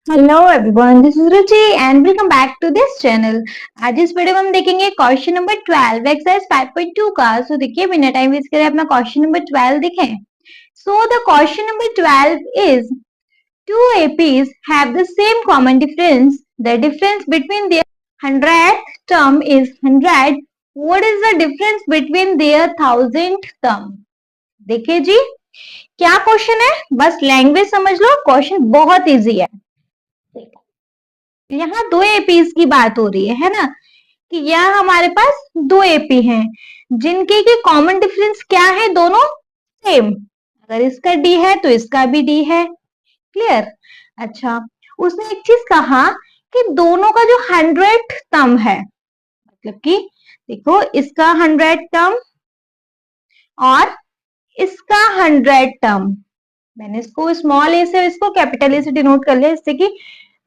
Hello everyone, this is Ruchi and welcome back to this channel. आज इस video में हम देखेंगे क्वेश्चन नंबर 12 एक्सरसाइज 5.2 का। सो देखिए, बिना टाइम वेस्ट करे अपना क्वेश्चन नंबर 12 देखें। So the question number 12 is two APs have the same common difference. The difference between their 100th term is 100. What is the difference between their 1000th term? देखिए जी, क्या question है, बस language समझ लो। Question बहुत easy है। यहाँ दो APs की बात हो रही है ना, कि यहाँ हमारे पास दो एपी हैं जिनके की कॉमन डिफरेंस क्या है, दोनों सेम। अगर इसका डी है तो इसका भी डी है। क्लियर। अच्छा, उसने एक चीज कहा कि दोनों का जो 100th टर्म है, मतलब कि देखो इसका 100th टर्म और इसका 100th टर्म, मैंने इसको स्मॉल ए से इसको कैपिटल ए से डिनोट कर लिया, इससे कि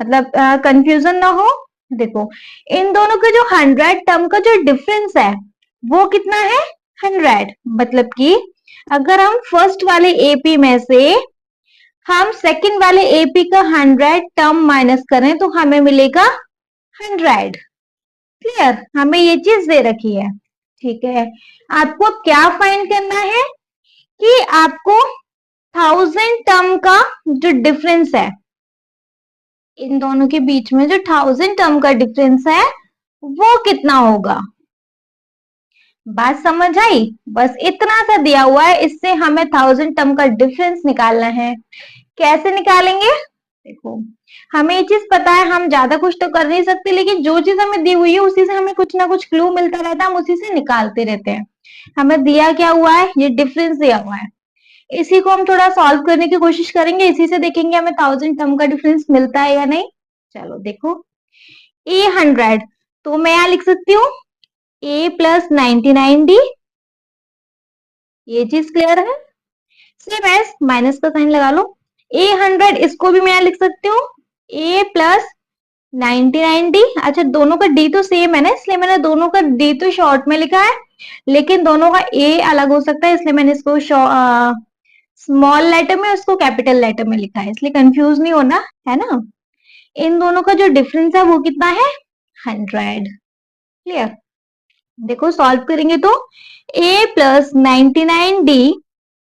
मतलब कंफ्यूजन ना हो। देखो, इन दोनों के जो 100 टर्म का जो डिफरेंस है वो कितना है, 100। मतलब कि अगर हम फर्स्ट वाले एपी में से हम सेकंड वाले एपी का 100 टर्म माइनस करें तो हमें मिलेगा 100। क्लियर, हमें ये चीज दे रखी है। ठीक है, आपको क्या फाइंड करना है कि आपको 1000 टर्म का जो डिफरेंस है, इन दोनों के बीच में जो 1000 टर्म का डिफरेंस है वो कितना होगा। बात समझ आई? बस इतना सा दिया हुआ है, इससे हमें 1000 टर्म का डिफरेंस निकालना है। कैसे निकालेंगे? देखो, हमें ये चीज पता है, हम ज्यादा कुछ तो कर नहीं सकते, लेकिन जो चीज हमें दी हुई है उसी से हमें कुछ ना कुछ क्लू मिलता रहता है, हम उसी से निकालते रहते हैं। हमें दिया क्या हुआ है, ये डिफरेंस दिया हुआ है। इसी को हम थोड़ा सॉल्व करने की कोशिश करेंगे, इसी से देखेंगे हमें 1000 टर्म का डिफरेंस मिलता है या नहीं। चलो देखो, ए 100, तो मैं यहां लिख सकती हूँ ए प्लस 99D। ये चीज क्लियर है। सेम एज माइनस का साइन लगा लो। ए 100, इसको भी मैं यहां लिख सकती हूँ ए प्लस 99D। अच्छा, दोनों का डी तो सेम है ना, इसलिए मैंने दोनों का डी तो शॉर्ट में लिखा है, लेकिन दोनों का ए अलग हो सकता है, इसलिए मैंने इसको स्मॉल लेटर में, उसको कैपिटल लेटर में लिखा है, इसलिए कंफ्यूज नहीं होना है ना। इन दोनों का जो डिफरेंस है वो कितना है, 100। क्लियर। देखो, सॉल्व करेंगे तो a प्लस 99D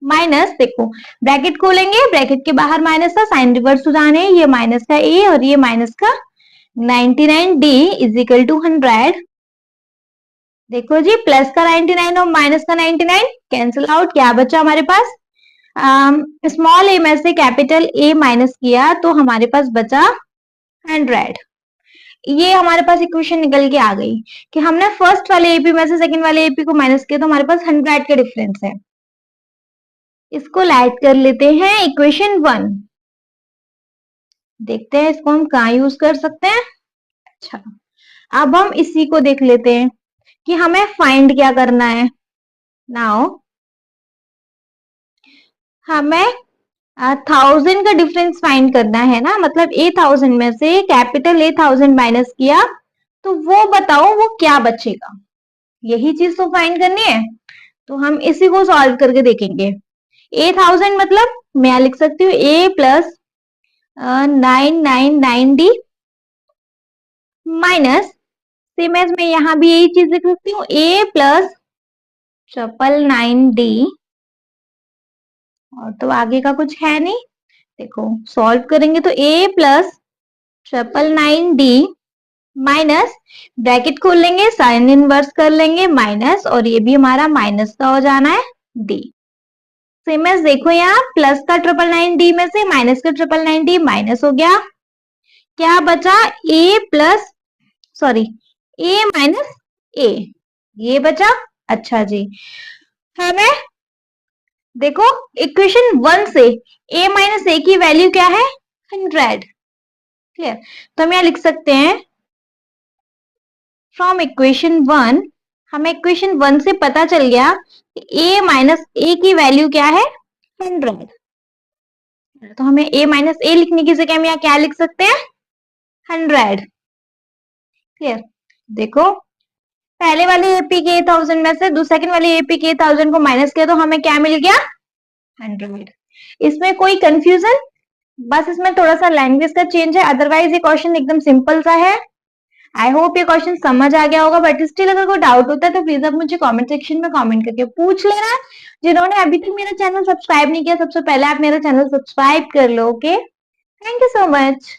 माइनस, देखो ब्रैकेट खोलेंगे, ब्रैकेट के बाहर माइनस का साइन रिवर्स हो जाने, ये माइनस का a और ये माइनस का 99D इज इक्वल टू 100। देखो जी, प्लस का 99 और माइनस का 99 कैंसिल आउट, क्या बचा हमारे पास, स्मॉल a में से कैपिटल A माइनस किया तो हमारे पास बचा 100। ये हमारे पास इक्वेशन निकल के आ गई कि हमने फर्स्ट वाले एपी में से सेकंड वाले एपी को माइनस किया तो हमारे पास 100 का डिफरेंस है। इसको लाइट कर लेते हैं इक्वेशन 1। देखते हैं इसको हम कहाँ यूज कर सकते हैं। अच्छा, अब हम इसी को देख लेते हैं कि हमें फाइंड क्या करना है। नाउ हमें 1000 का डिफरेंस फाइंड करना है ना, मतलब ए 1000 में से कैपिटल ए 1000 माइनस किया तो वो बताओ वो क्या बचेगा, यही चीज तो फाइंड करनी है। तो हम इसी को सॉल्व करके देखेंगे। ए 1000 मतलब मैं यहां लिख सकती हूँ A plus 999D minus, same as मैं यहां भी यही चीज लिख सकती हूँ ए प्लस 999D, और तो आगे का कुछ है नहीं। देखो, सॉल्व करेंगे तो ए प्लस 999D माइनस, ब्रैकेट खोल लेंगे, साइन इनवर्स कर लेंगे माइनस, और ये भी हमारा माइनस का हो जाना है डी। सेम एज देखो, यहाँ प्लस का 999D में से माइनस का 999D माइनस हो गया, क्या बचा, ए प्लस, सॉरी, ए माइनस ए, ये बचा। अच्छा जी, हमें देखो इक्वेशन 1 से a माइनस ए की वैल्यू क्या है, 100। क्लियर, तो हम यहां लिख सकते हैं फ्रॉम इक्वेशन 1, हमें इक्वेशन 1 से पता चल गया कि a माइनस ए की वैल्यू क्या है, 100। तो हमें a माइनस ए लिखने की जगह हम यहाँ क्या लिख सकते हैं, 100। क्लियर। देखो, पहले वाले एपी के 1000 में से सेकंड वाले एपी के 1000 को माइनस किया तो हमें क्या मिल गया, 100। इसमें कोई कंफ्यूजन बस इसमें थोड़ा सा लैंग्वेज का चेंज है, अदरवाइज ये क्वेश्चन एकदम सिंपल सा है। आई होप ये क्वेश्चन समझ आ गया होगा, बट स्टिल अगर कोई डाउट होता है तो प्लीज आप मुझे कमेंट सेक्शन में कमेंट करके पूछ लेना। जिन्होंने अभी तक मेरा चैनल सब्सक्राइब नहीं किया, सबसे पहले आप मेरा चैनल सब्सक्राइब कर लो। Okay, thank you so much.